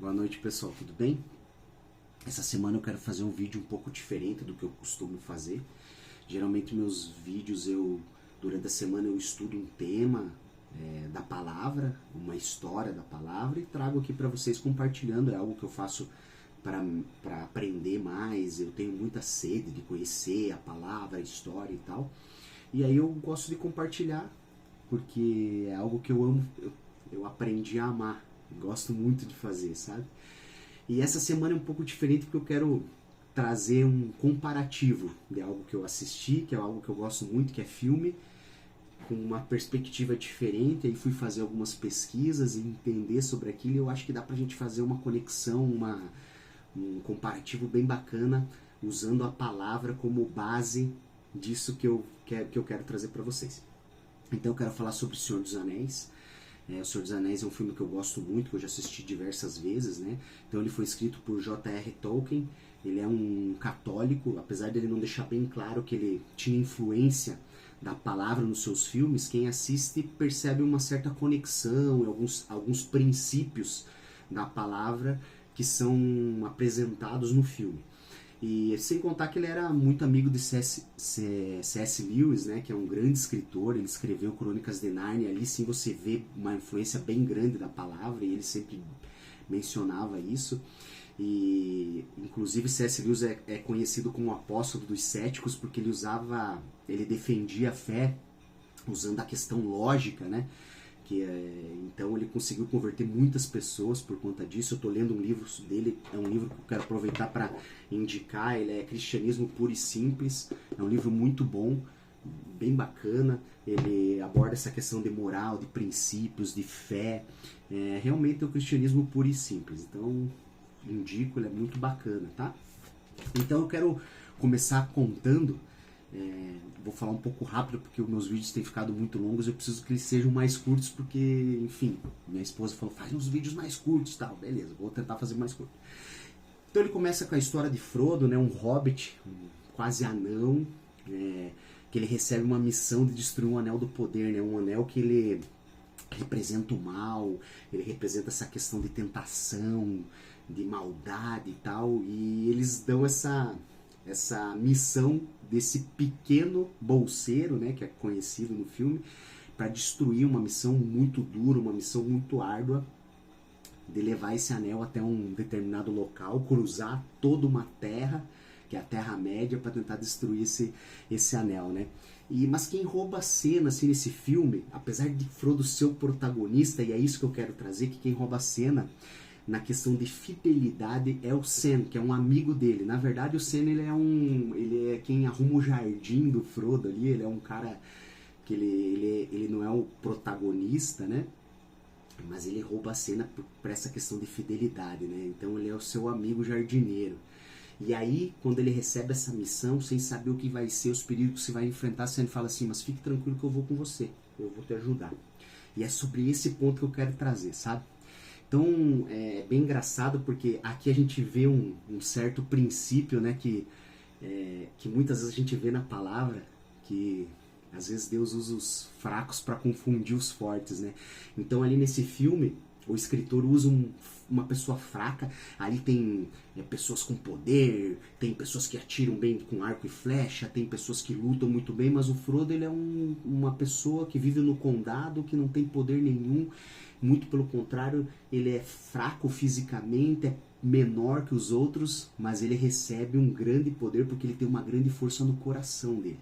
Boa noite, pessoal, tudo bem? Essa semana eu quero fazer um vídeo um pouco diferente do que eu costumo fazer. Geralmente meus vídeos, durante a semana eu estudo um tema da palavra, uma história da palavra e trago aqui para vocês compartilhando. É algo que eu faço para aprender mais. Eu tenho muita sede de conhecer a palavra, a história e tal. E aí eu gosto de compartilhar, porque é algo que eu amo, eu aprendi a amar. Gosto muito de fazer, sabe? E essa semana é um pouco diferente porque eu quero trazer um comparativo de algo que eu assisti, que é algo que eu gosto muito, que é filme, com uma perspectiva diferente. Aí fui fazer algumas pesquisas e entender sobre aquilo e eu acho que dá pra gente fazer uma conexão, um comparativo bem bacana, usando a palavra como base disso que eu quero trazer para vocês. Então eu quero falar sobre O Senhor dos Anéis. O Senhor dos Anéis é um filme que eu gosto muito, que eu já assisti diversas vezes, né? Então ele foi escrito por J.R. Tolkien. Ele é um católico, apesar dele não deixar bem claro que ele tinha influência da palavra nos seus filmes. Quem assiste percebe uma certa conexão, alguns princípios da palavra que são apresentados no filme. E sem contar que ele era muito amigo de C.S. Lewis, né, que é um grande escritor. Ele escreveu Crônicas de Nárnia. Ali sim você vê uma influência bem grande da palavra, e ele sempre mencionava isso. E inclusive C.S. Lewis é conhecido como o apóstolo dos céticos, porque ele defendia a fé usando a questão lógica, né? Então ele conseguiu converter muitas pessoas por conta disso. Eu estou lendo um livro dele, é um livro que eu quero aproveitar para indicar. Ele é Cristianismo Puro e Simples, é um livro muito bom, bem bacana. Ele aborda essa questão de moral, de princípios, de fé. Realmente é o cristianismo puro e simples, então indico, ele é muito bacana, tá? Então eu quero começar contando. Vou falar um pouco rápido porque os meus vídeos têm ficado muito longos. Eu preciso que eles sejam mais curtos porque, enfim, minha esposa falou, faz uns vídeos mais curtos, tal. Beleza, vou tentar fazer mais curto. Então ele começa com a história de Frodo, né, um hobbit, quase anão, que ele recebe uma missão de destruir um anel do poder, né, um anel que ele representa o mal, ele representa essa questão de tentação, de maldade e tal, e eles dão essa missão desse pequeno bolseiro, né, que é conhecido no filme, para destruir, uma missão muito dura, uma missão muito árdua, de levar esse anel até um determinado local, cruzar toda uma terra, que é a Terra-média, para tentar destruir esse anel, né? Mas quem rouba a cena assim, nesse filme, apesar de Frodo ser o protagonista, e é isso que eu quero trazer, que quem rouba a cena na questão de fidelidade é o Sam, que é um amigo dele. Na verdade o Sam ele é quem arruma o jardim do Frodo ali. Ele é um cara que ele não é o protagonista, né? Mas ele rouba a cena por essa questão de fidelidade, né? Então ele é o seu amigo jardineiro. E aí, quando ele recebe essa missão, sem saber o que vai ser, os perigos que você vai enfrentar, Sam fala assim, mas fique tranquilo que eu vou com você, eu vou te ajudar. E é sobre esse ponto que eu quero trazer, sabe? Então é bem engraçado porque aqui a gente vê um certo princípio, né, que muitas vezes a gente vê na palavra, que às vezes Deus usa os fracos para confundir os fortes, né? Então ali nesse filme o escritor usa uma pessoa fraca. Ali tem pessoas com poder, tem pessoas que atiram bem com arco e flecha, tem pessoas que lutam muito bem, mas o Frodo ele é uma pessoa que vive no condado, que não tem poder nenhum. Muito pelo contrário, ele é fraco fisicamente, é menor que os outros, mas ele recebe um grande poder porque ele tem uma grande força no coração dele.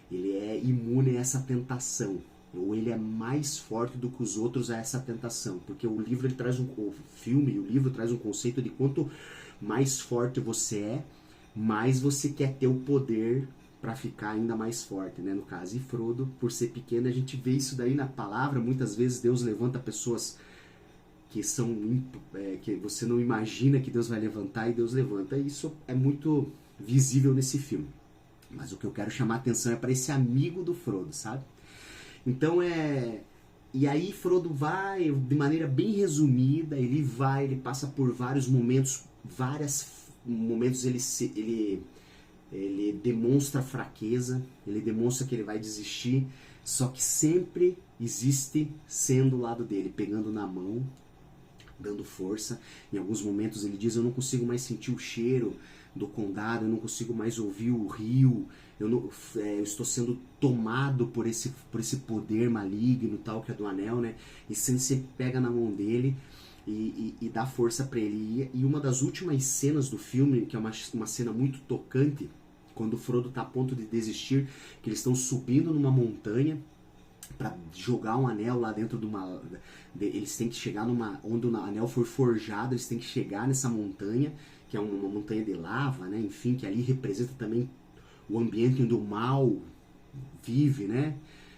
Ele é imune a essa tentação, ou ele é mais forte do que os outros a essa tentação, porque o livro ele traz o filme e o livro traz um conceito de quanto mais forte você é, mais você quer ter o poder para ficar ainda mais forte, né? No caso, e Frodo, por ser pequeno, a gente vê isso daí na palavra. Muitas vezes Deus levanta pessoas que que você não imagina que Deus vai levantar, e Deus levanta. E isso é muito visível nesse filme. Mas o que eu quero chamar a atenção é para esse amigo do Frodo, sabe? Então e aí Frodo vai, de maneira bem resumida, ele passa por vários momentos, ele demonstra fraqueza, ele demonstra que ele vai desistir, só que sempre existe sendo do lado dele, pegando na mão, dando força. Em alguns momentos ele diz: eu não consigo mais sentir o cheiro do condado, eu não consigo mais ouvir o rio, eu estou sendo tomado por esse poder maligno, tal, que é do anel, né? E Sam sempre pega na mão dele e dá força para ele. E uma das últimas cenas do filme, que é uma cena muito tocante, quando o Frodo está a ponto de desistir, que eles estão subindo numa montanha para jogar um anel lá dentro de uma... Eles têm que chegar onde o anel foi forjado, eles têm que chegar nessa montanha, que é uma montanha de lava, né? Enfim, que ali representa também o ambiente onde o mal vive, né?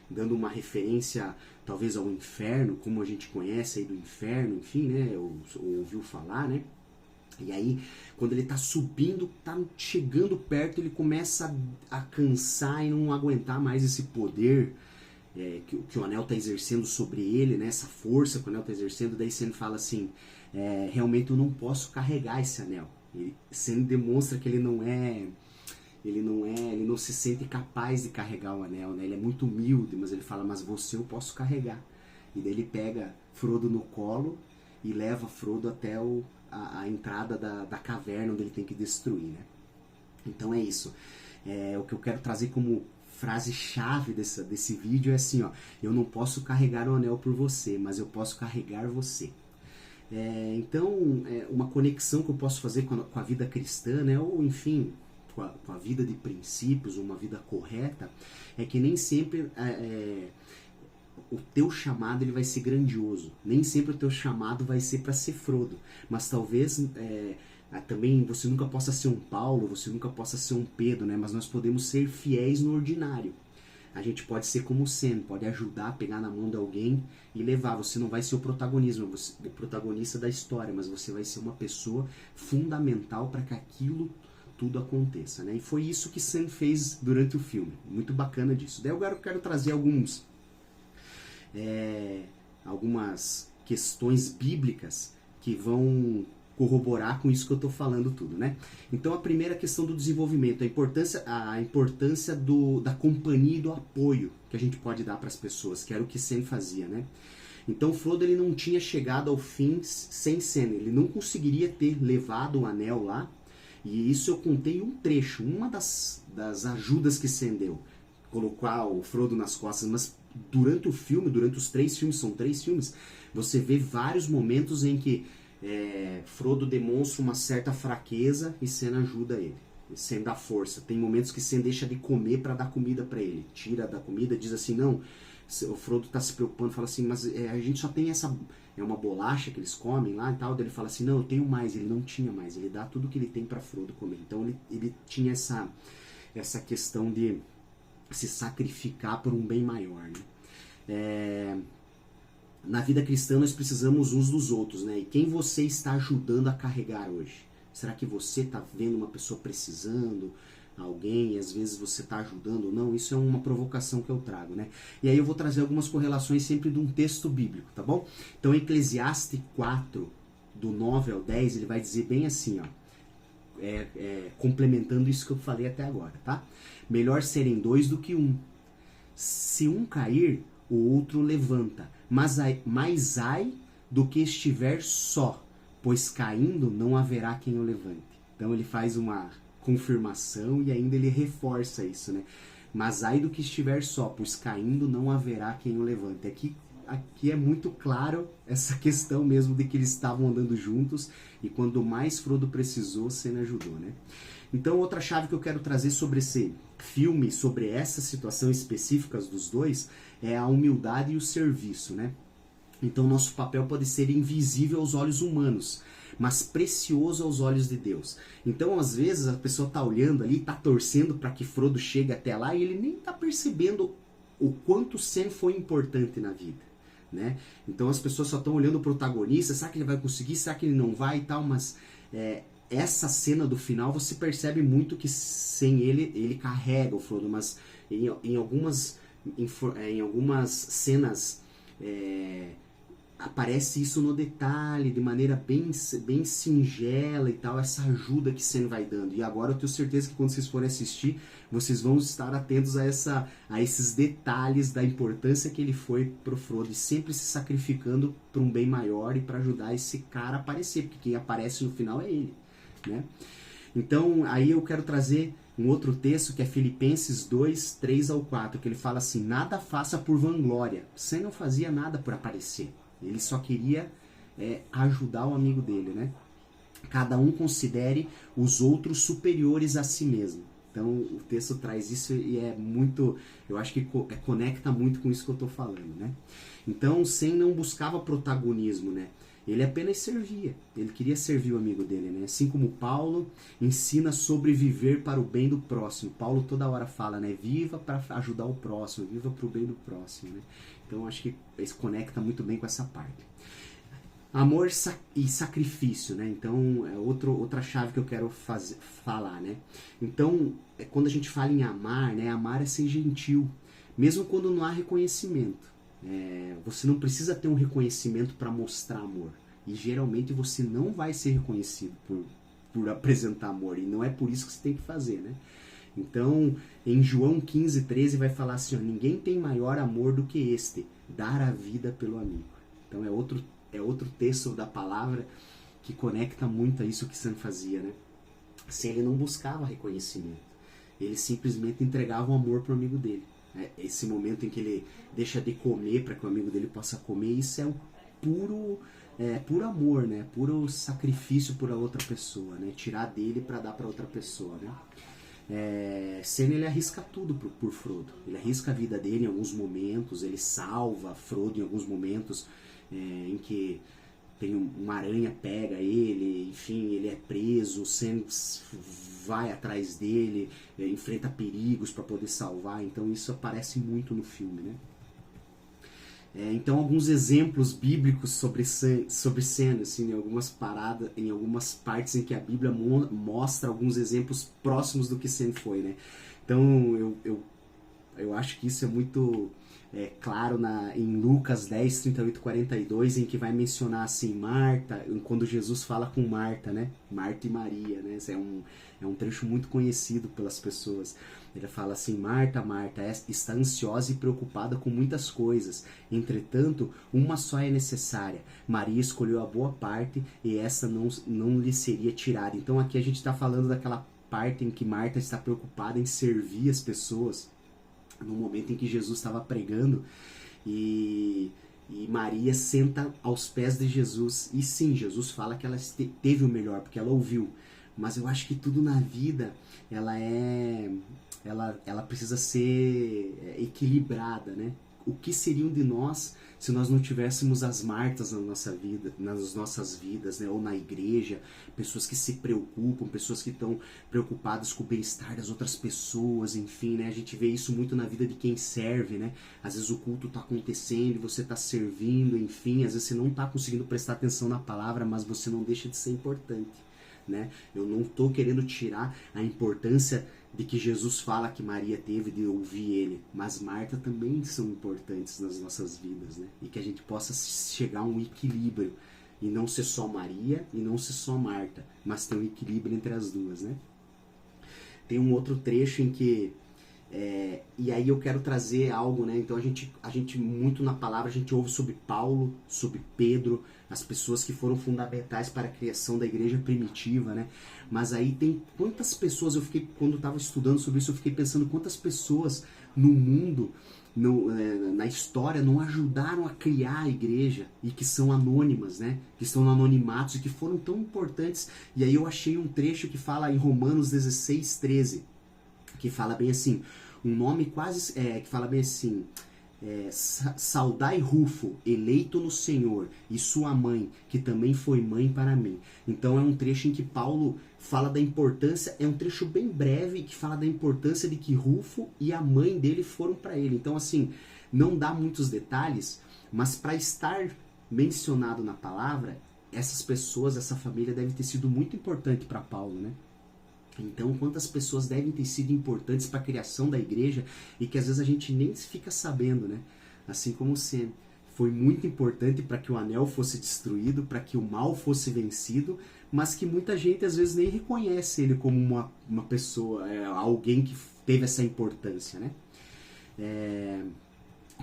Dando uma referência talvez ao inferno, como a gente conhece aí do inferno, enfim, né? Ou ouviu falar, né? E aí, quando ele tá subindo, tá chegando perto, ele começa a cansar e não aguentar mais esse poder que o anel tá exercendo sobre ele, né? Essa força que o anel tá exercendo. Daí Sam fala assim: realmente eu não posso carregar esse anel. Sam demonstra que ele não se sente capaz de carregar o anel, né? Ele é muito humilde, mas ele fala: mas você eu posso carregar. E daí ele pega Frodo no colo e leva Frodo até a entrada da caverna onde ele tem que destruir, né? Então é isso. O que eu quero trazer como frase-chave desse vídeo é assim, ó: eu não posso carregar o anel por você, mas eu posso carregar você. Então, uma conexão que eu posso fazer com a vida cristã, né? Ou enfim, com a vida de princípios, uma vida correta, é que nem sempre o teu chamado ele vai ser grandioso. Nem sempre o teu chamado vai ser para ser Frodo. Mas talvez também você nunca possa ser um Paulo, você nunca possa ser um Pedro, né? Mas nós podemos ser fiéis no ordinário. A gente pode ser como o Sam, pode ajudar a pegar na mão de alguém e levar. Você não vai ser o protagonista da história, mas você vai ser uma pessoa fundamental para que aquilo tudo aconteça, né? E foi isso que Sam fez durante o filme. Muito bacana disso. Daí eu quero trazer algumas questões bíblicas que vão corroborar com isso que eu estou falando tudo, né? Então a primeira questão do desenvolvimento, a importância da companhia e do apoio que a gente pode dar para as pessoas, que era o que Sam fazia, né? Então Frodo ele não tinha chegado ao fim sem Sam, ele não conseguiria ter levado o anel lá, e isso eu contei um trecho, uma das ajudas que Sam deu, colocar o Frodo nas costas, mas durante o filme, durante os 3 filmes, são 3 filmes, você vê vários momentos em que Frodo demonstra uma certa fraqueza e Sam ajuda ele. Sam dá força. Tem momentos que Sam deixa de comer para dar comida para ele. Tira da comida, diz assim: não, o Frodo tá se preocupando, fala assim: mas a gente só tem essa... É uma bolacha que eles comem lá e tal. Daí ele fala assim: não, eu tenho mais. Ele não tinha mais. Ele dá tudo que ele tem para Frodo comer. Então ele tinha essa questão de se sacrificar por um bem maior, né? Na vida cristã nós precisamos uns dos outros, né? E quem você está ajudando a carregar hoje? Será que você está vendo uma pessoa precisando, alguém, e às vezes você está ajudando ou não? Isso é uma provocação que eu trago, né? E aí eu vou trazer algumas correlações sempre de um texto bíblico, tá bom? Então Eclesiastes 4, do 9 ao 10, ele vai dizer bem assim, ó, complementando isso que eu falei até agora, tá? Melhor serem 2 do que 1. Se um cair, o outro levanta. Mas ai do que estiver só, pois caindo não haverá quem o levante. Então ele faz uma confirmação e ainda ele reforça isso, né? Mas ai do que estiver só, pois caindo não haverá quem o levante. Aqui é muito claro essa questão mesmo de que eles estavam andando juntos e quando mais Frodo precisou, Sam ajudou, né? Então outra chave que eu quero trazer sobre esse filme, sobre essa situação específica dos dois, é a humildade e o serviço, né? Então nosso papel pode ser invisível aos olhos humanos, mas precioso aos olhos de Deus. Então às vezes a pessoa está olhando ali, está torcendo para que Frodo chegue até lá e ele nem está percebendo o quanto Sam foi importante na vida, né? Então as pessoas só estão olhando o protagonista, será que ele vai conseguir, será que ele não vai e tal, mas essa cena do final você percebe muito que sem ele carrega o Frodo, mas em algumas cenas aparece isso no detalhe, de maneira bem singela e tal, essa ajuda que Sam vai dando. E agora eu tenho certeza que quando vocês forem assistir, vocês vão estar atentos a esses detalhes da importância que ele foi pro Frodo, e sempre se sacrificando para um bem maior e para ajudar esse cara a aparecer, porque quem aparece no final é ele, né? Então, aí eu quero trazer um outro texto que é Filipenses 2, 3 ao 4, que ele fala assim: nada faça por vanglória. Sam não fazia nada por aparecer. Ele só queria ajudar o amigo dele, né? Cada um considere os outros superiores a si mesmo. Então, o texto traz isso e é muito... Eu acho que conecta muito com isso que eu estou falando, né? Então, Sam não buscava protagonismo, né? Ele apenas servia. Ele queria servir o amigo dele, né? Assim como Paulo ensina sobre viver para o bem do próximo. Paulo toda hora fala, né? Viva para ajudar o próximo, viva para o bem do próximo, né? Então acho que isso conecta muito bem com essa parte. Amor e sacrifício, né? Então é outra chave que eu quero falar, né? Então, quando a gente fala em amar, né? Amar é ser gentil, mesmo quando não há reconhecimento. Você não precisa ter um reconhecimento para mostrar amor. E geralmente você não vai ser reconhecido por apresentar amor. E não é por isso que você tem que fazer, né? Então, em João 15, 13 vai falar assim, ó, ninguém tem maior amor do que este, dar a vida pelo amigo. Então é outro texto da palavra que conecta muito a isso que Sam fazia, né? Se ele não buscava reconhecimento, ele simplesmente entregava o amor pro amigo dele. Esse momento em que ele deixa de comer para que o amigo dele possa comer, isso é um puro amor, né? Puro sacrifício por a outra pessoa, né? Tirar dele para dar para outra pessoa, né? Sam, ele arrisca tudo por Frodo. Ele arrisca a vida dele em alguns momentos, ele salva Frodo em alguns momentos em que tem uma aranha pega ele, enfim, ele é preso, Sam vai atrás dele, enfrenta perigos para poder salvar. Então isso aparece muito no filme, né? Então alguns exemplos bíblicos sobre Sam, assim, em algumas partes em que a Bíblia mostra alguns exemplos próximos do que Sam foi, né? Então eu acho que isso é muito claro em Lucas 10, 38, 42, em que vai mencionar assim Marta, quando Jesus fala com Marta, né? Marta e Maria, né? Esse é um trecho muito conhecido pelas pessoas. Ele fala assim: Marta, Marta, está ansiosa e preocupada com muitas coisas. Entretanto, uma só é necessária. Maria escolheu a boa parte e essa não lhe seria tirada. Então aqui a gente está falando daquela parte em que Marta está preocupada em servir as pessoas, no momento em que Jesus estava pregando, e Maria senta aos pés de Jesus. E sim, Jesus fala que ela teve o melhor, porque ela ouviu. Mas eu acho que tudo na vida, ela precisa ser equilibrada, né? O que seriam de nós se nós não tivéssemos as Martas na nossa vida, nas nossas vidas, né? Ou na igreja, pessoas que se preocupam, pessoas que estão preocupadas com o bem-estar das outras pessoas, enfim, né? A gente vê isso muito na vida de quem serve, né? Às vezes o culto está acontecendo e você está servindo, enfim, às vezes você não está conseguindo prestar atenção na palavra, mas você não deixa de ser importante, né? Eu não estou querendo tirar a importância de que Jesus fala que Maria teve de ouvir ele, mas Marta também são importantes nas nossas vidas, né? E que a gente possa chegar a um equilíbrio e não ser só Maria e não ser só Marta, mas ter um equilíbrio entre as duas, né? Tem um outro trecho em que e aí eu quero trazer algo, né? Então a gente muito na palavra a gente ouve sobre Paulo, sobre Pedro, as pessoas que foram fundamentais para a criação da igreja primitiva, né? Mas aí tem quantas pessoas, quando eu estava estudando sobre isso, eu fiquei pensando quantas pessoas no mundo, na história, não ajudaram a criar a igreja e que são anônimas, né? Que estão no anonimato e que foram tão importantes. E aí eu achei um trecho que fala em Romanos 16, 13, que fala bem assim, um nome quase, que fala bem assim, saudai Rufo, eleito no Senhor, e sua mãe, que também foi mãe para mim. Então é um trecho em que Paulo fala da importância, é um trecho bem breve, que fala da importância de que Rufo e a mãe dele foram para ele. Então assim, não dá muitos detalhes, mas para estar mencionado na palavra, essas pessoas, essa família deve ter sido muito importante para Paulo, né? Então, quantas pessoas devem ter sido importantes para a criação da igreja e que às vezes a gente nem fica sabendo, né? Assim como Sam foi muito importante para que o anel fosse destruído, para que o mal fosse vencido, mas que muita gente às vezes nem reconhece ele como uma pessoa, alguém que teve essa importância, né?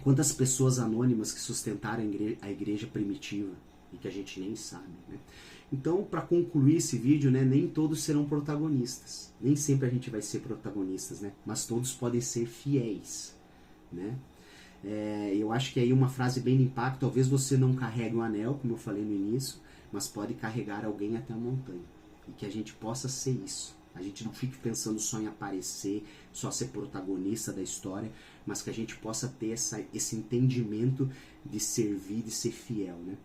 Quantas pessoas anônimas que sustentaram a igreja primitiva e que a gente nem sabe, né? Então, para concluir esse vídeo, né, nem todos serão protagonistas. Nem sempre a gente vai ser protagonistas, né? Mas todos podem ser fiéis, né? Eu acho que aí uma frase bem de impacto: talvez você não carregue um anel, como eu falei no início, mas pode carregar alguém até a montanha. E que a gente possa ser isso. A gente não fique pensando só em aparecer, só ser protagonista da história, mas que a gente possa ter esse entendimento de servir, de ser fiel, né?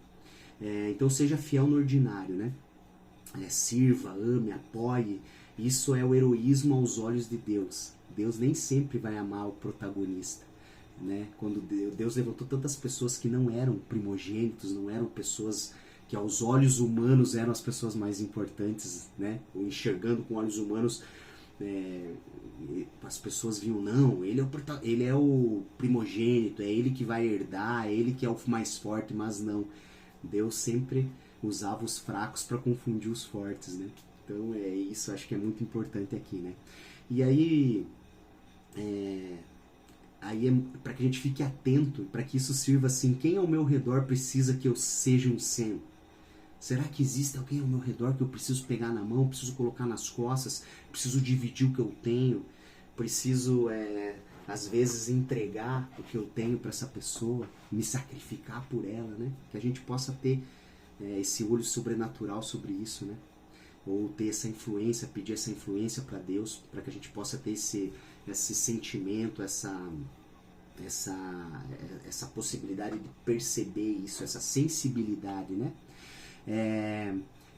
Então seja fiel no ordinário, né? Sirva, ame, apoie. Isso é o heroísmo aos olhos de Deus. Deus nem sempre vai amar o protagonista, né? Quando Deus levantou tantas pessoas que não eram primogênitos, não eram pessoas que aos olhos humanos eram as pessoas mais importantes, né? Ou enxergando com olhos humanos, as pessoas viam, não, ele é o primogênito, é ele que vai herdar, é ele que é o mais forte, mas não. Deus sempre usava os fracos para confundir os fortes, né? Então isso, acho que é muito importante aqui, né? E aí para que a gente fique atento, para que isso sirva assim: quem ao meu redor precisa que eu seja um Sam? Será que existe alguém ao meu redor que eu preciso pegar na mão, preciso colocar nas costas, preciso dividir o que eu tenho, preciso às vezes entregar o que eu tenho para essa pessoa, me sacrificar por ela, né? Que a gente possa ter esse olho sobrenatural sobre isso, né? Ou ter essa influência, pedir essa influência para Deus, para que a gente possa ter esse sentimento, essa possibilidade de perceber isso, essa sensibilidade, né?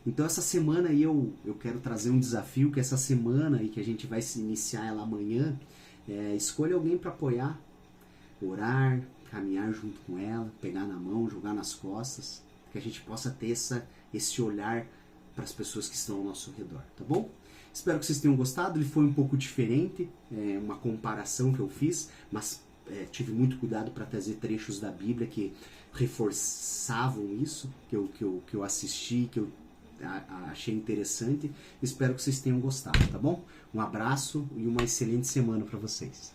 Então essa semana aí eu quero trazer um desafio, que essa semana aí que a gente vai se iniciar ela amanhã, escolha alguém para apoiar, orar, caminhar junto com ela, pegar na mão, jogar nas costas, que a gente possa ter esse olhar para as pessoas que estão ao nosso redor, tá bom? Espero que vocês tenham gostado. Ele foi um pouco diferente, uma comparação que eu fiz, mas tive muito cuidado para trazer trechos da Bíblia que reforçavam isso, que eu assisti, que eu achei interessante. Espero que vocês tenham gostado, tá bom? Um abraço e uma excelente semana para vocês.